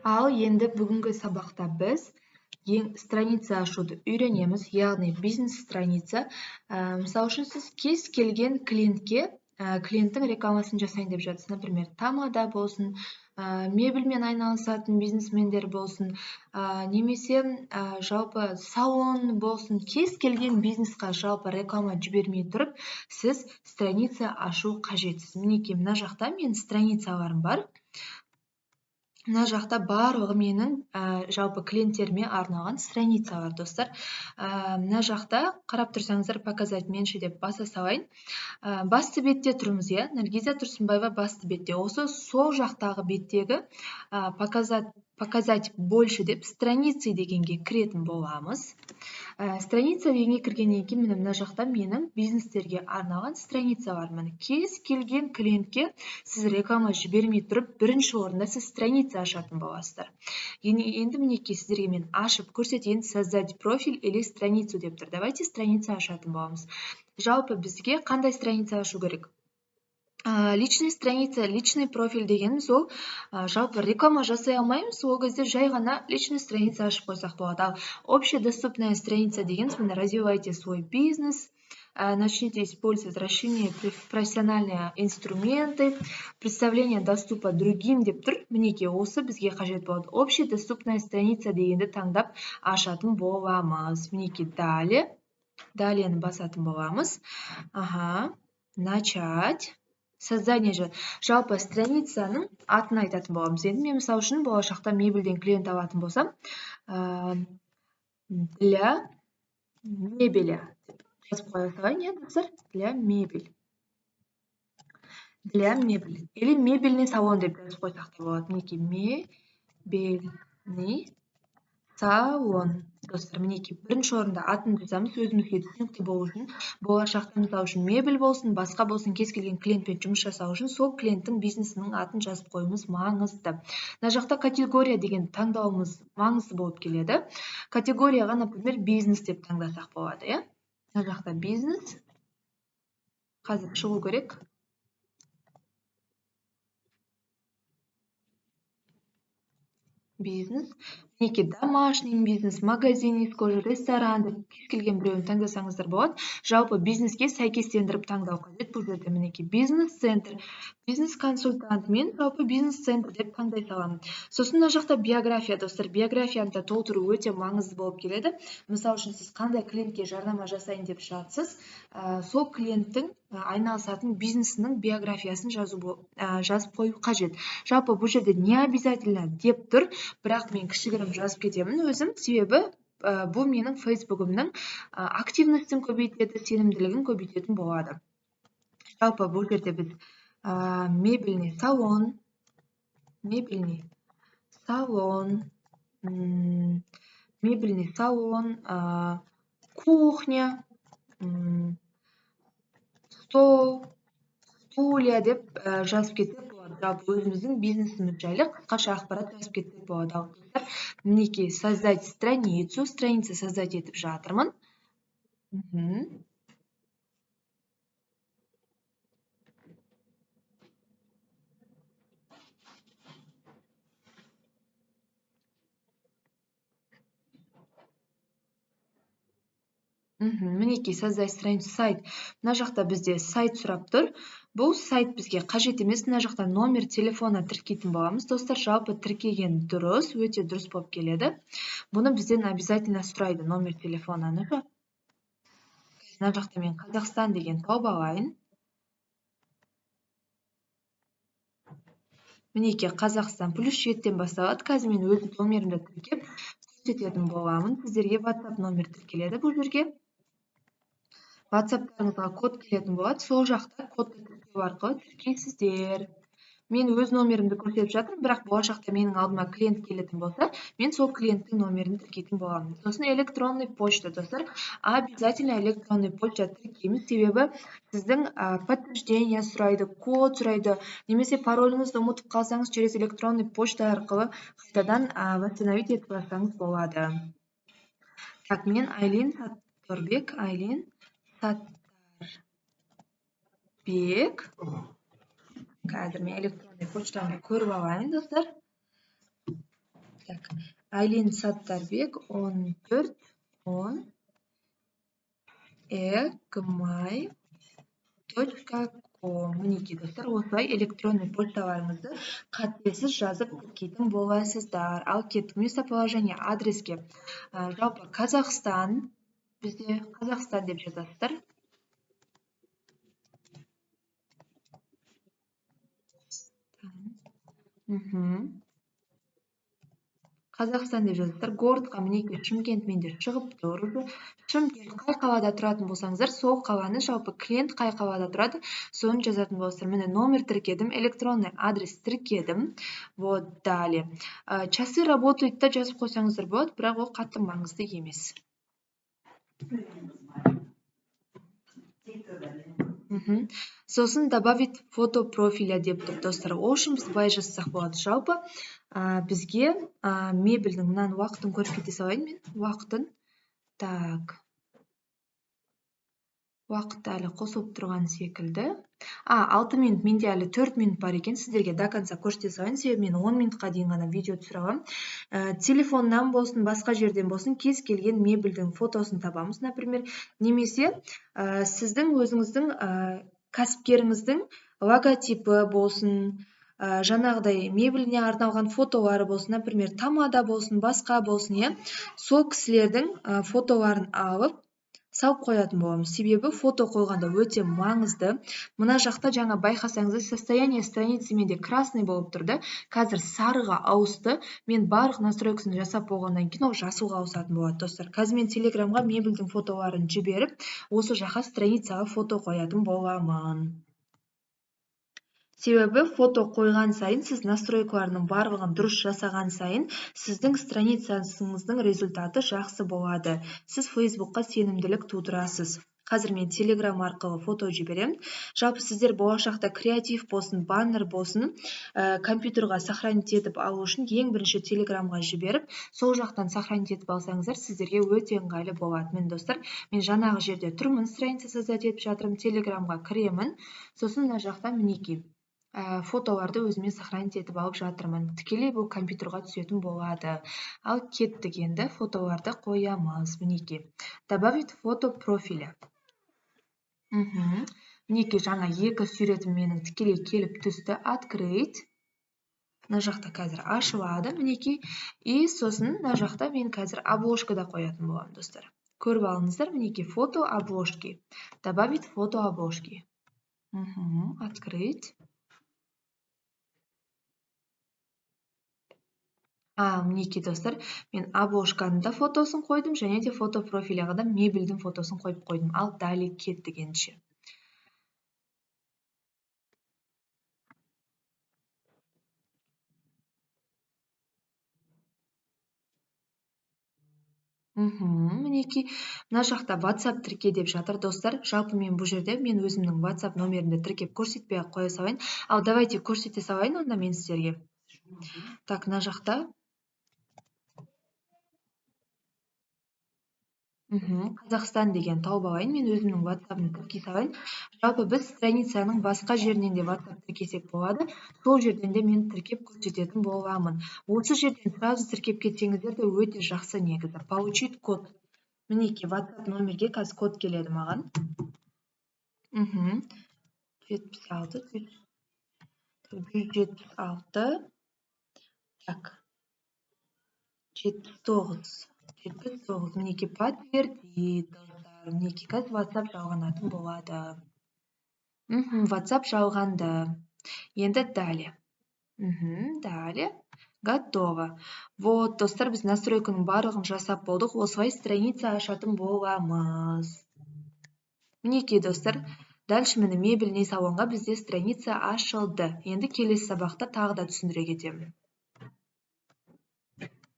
Ал енді бүгінгі сабақта біз страница ашуды үйренеміз, яғни бизнес страница. Мысалы үшін сіз кез келген клиентке клиенттің рекламасын жасайын деп жатсыз. Например, тамада болсын, мебельмен айналысатын бизнесмендер болсын, немесе жалпы салон болсын, кез келген бизнесқа жалпы реклама жібермей тұрып, сіз страница ашу қажетсіз. Мінекей мына жақта менің страницаларым бар. Мына жақта барлығы менің жалпы клиенттеріме арналған страницалар, достар. Мына жақта қарап тұрсаңыздар, показать менші деп баса салайын. Басты бетте тұрмыз, иә? Наргиза Тұрсынбаева басты бетте. Осы сол жақтағы беттегі показать больше деп страницы дегенге кіретін боламыз. Страница дегенге кіргеннен кейін мына жақта менің бизнестерге арналған страницалар. Кез келген клиентке сіз реклама жібермей тұрып, бірінші орында сіз страница ашатын боласыздар. Енді мінекей сіздерге мен ашып көрсетейін, создать профиль или страницу деп тұр. Давайте страница ашатын боламыз. Жалпы бізге қандай страница ашу керек? Личный страница, личный профиль дегеніміз ол жалпы реклама жасай алмаймыз, ол кезде жай ғана личный страница ашып қойсақ болады. Ал общедоступная страница дегеніміз, развивайте свой бизнес, начните использовать расширенные профессиональные инструменты, представление доступа другим деп тұр. Мінекей осы бізге қажет болады. Общедоступная страница дегенді таңдап ашатын боламыз. Мінекей далені басатын боламыз. Начать. Создание жалпы страницаның атын айтатын боламыз. Енді мен мысалы үшін болашақта мебельден клиент алатын болсам, для мебели жазып қоя салайын, достар, для мебель. Для мебель. Или мебельный салон деп жазып қойсақ та болады. Мінекей мебельный салон. Достар, мінекей бірінші орында атын жазамыз, өзімізге түсінікті болу үшін. Болашақта мысалы үшін мебель болсын, басқа болсын, кез келген клиентпен жұмыс жасау үшін сол клиенттің бизнесінің атын жазып қоюымыз маңызды. Мына жақта категория деген таңдауымыз маңызды болып келеді. Категорияға, например, бизнес деп таңдасақ болады, иә? Мына жақта бизнес. Қазір шығу керек. Бизнес. Мінекей домашний бизнес, магазин из кожи, ресторан деп кез келген біреуін таңдасаңыздар болады. Жалпы бизнеске сәйкестендіріп таңдау қажет. Бұл жерде мінекей бизнес-центр, бизнес-консультант, мен жалпы бизнес-центр деп таңдай саламын. Сосын мына жақта биография, достар, биографияны да толтыру өте маңызды болып келеді. Мысалы үшін сіз қандай клиентке жарнама жасайын деп жатсыз, сол клиенттің айналысатын бизнесінің биографиясын жазып қою қажет. Жалпы бұл жерде не обязательно деп тұр, бірақ мен кішігірім жазып кетемін өзім, себебі бұл менің фейсбугымның активностін көбейтеді, сенімділігін көбейтетін болады. Жалпы бұл жерде біз мебельный салон, кухня, стол, стулья деп жазып кетсек болады. Жалпы өзіміздің бизнесіміз жайлы қысқаша ақпарат жазып кетсек болады. Мінекей создать страницу, страница создать етіп жатырмын. Мінекей создать страницу, сайт. Мына жақта бізде сайт сұрап тұр. Бұл сайт бізге қажет емес. Мына жақта номер телефона тіркейтін боламыз. Достар, жалпы тіркеген дұрыс, өте дұрыс болып келеді. Бұны бізден обязательно сұрайды, номер телефонаны. Мына жақта мен Қазақстан деген тауып алайын. Мінекей Қазақстан +7-тен басталады. Қазір мен өз номерімді тіркеп көрсететін боламын. Сіздерге WhatsApp номер тіркеледі бұл жерге. WhatsApp-тарыңызға код келетін болады. Сол жақта кодты тіркеу арқылы тіркейсіздер. Мен өз номерімді көрсетіп жатырмын, бірақ болашақта менің алдыма клиент келетін болса, мен сол клиенттің номерін тіркейтін боламын. Сосын электронный почта, достар. Обязательно электронный почта тіркейміз, себебі сіздің подтверждение сұрайды, код сұрайды, немесе пароліңізді ұмытып қалсаңыз, через электронный почта арқылы қайтадан восстановить етіп алсаңыз болады. Так, мен Айлин Сатторбек, қазір мен электронный почтамды көріп алайын, достар. Так, Айлин Саттарбек 14-10 gmail.com. Мінекей достар, осылай электронный почталарыңызды қатесіз жазып тіркейтін боласыздар. Ал кеттік местоположение адреске. Жалпы Қазақстан, бізде Қазақстан деп жазасыздар. Қазақстан деп жазасыздар. Городқа мінекей Шымкент менде шығып тұр. Шымкент қай қалада тұратын болсаңыздар, сол қаланы жалпы клиент қай қалада тұрады, соны жазатын боласыздар. Міне номер тіркедім, электронный адрес тіркедім. Вот, далее. Часы работают да жазып қойсаңыздар болады, бірақ ол қатты маңызды емес. Сосын добавить фото профиля деп тұр, достар. Ол үшін біз былай жазсақ болады. Жалпы бізге мебельдің мынаны уақытын көріп кете салайын мен. Уақытын. Так. Уақыт әлі қосылып тұрған секілді. 6 минут, менде әлі 4 минут бар екен. Сіздерге до конца көрсете салайын. Себебі мен 10 минутқа дейін ғана видео түсіре аламын. Телефоннан болсын, басқа жерден болсын, кез келген мебельдің фотосын табамыз, например. Немесе сіздің өзіңіздің кәсіпкеріңіздің логотипі болсын, жаңағыдай мебеліне арналған фотолары болсын, например, тамада болсын, басқа болсын, сол кісілердің фотоларын алып салып қоятын боламыз. Себебі фото қойғанда өте маңызды. Мына жақта жаңа байқасаңыздар, состояние страницы менде красный болып тұрды. Қазір сарыға ауысты. Мен барлық настройкасын жасап болғаннан кейін ол жасылға ауысатын болады, достар. Қазір мен Телеграмға мебельдің фотоларын жіберіп, осы жаққа страницаға фото қоятын боламын. Себебі фото қойған сайын, сіз настройкаларының барлығын дұрыс жасаған сайын, сіздің страницаңыздың результаты жақсы болады. Сіз Фейсбукқа сенімділік тудырасыз. Қазір мен Телеграм арқылы фото жіберем. Жалпы сіздер болашақта креатив болсын, баннер болсын, компьютерға сохранить етіп алу үшін ең бірінші Телеграмға жіберіп, сол жақтан сохранить етіп алсаңыздар, сіздерге өте ыңғайлы болады. Мен достар, мен жаңағы жерде тұрмын, страница создать етіп жатырмын, Телеграмға кіремін. Сосын мына жақта мінекей фотоларды өзіме сохранить етіп алып жатырмын. Тікелей бұл компьютерға түсетін болады. Ал кеттік енді фотоларды қоямыз. Мінекей. Добавить фото профиля. Мінекей жаңа екі суретім менің тікелей келіп түсті. Открыть. Мына жақта қазір ашылады. Мінекей. И сосын мына жақта мен қазір обложкада қоятын боламын, достар. Көріп алыңыздар. Мінекей фото обложки. Добавить фото обложки. Открыть. Мінекей достар, мен обложканың да фотосын қойдым, және де фото профиляға да мебельдің фотосын қойып қойдым. Ал дали кеттік ендеше. Мінекей, мына жақта WhatsApp тірке деп жатыр, достар. Жалпы мен бұл жерде мен өзімнің WhatsApp номерімді тіркеп көрсетпей қоя салайын. Ал давайте көрсете салайын онда мен сіздерге. Так, мына жақта Қазақстан деген тауып алайын, мен өзімнің WhatsApp-ын тіркей салайын. Жалпы біз страницаның басқа жерінен де WhatsApp тіркесек болады. Сол жерден де мен тіркеп көрсететін боламын. Осы жерден сразу тіркеп кетсеңіздер де өте жақсы негізі. Получить код. Мінекей WhatsApp номерге қазір код келеді маған. 76 176. Так. 79. Мінекей подтвердить. Мінекей қазір WhatsApp жалғанатын болады. WhatsApp жалғанды. Енді далее. Далее. Готово. Вот, достар, біз настройканың барлығын жасап болдық. Осылай страница ашатын боламыз. Мінекей, достар, дальше мені мебельный салонға бізде страница ашылды. Енді келесі сабақта тағы да түсіндіре кетемін.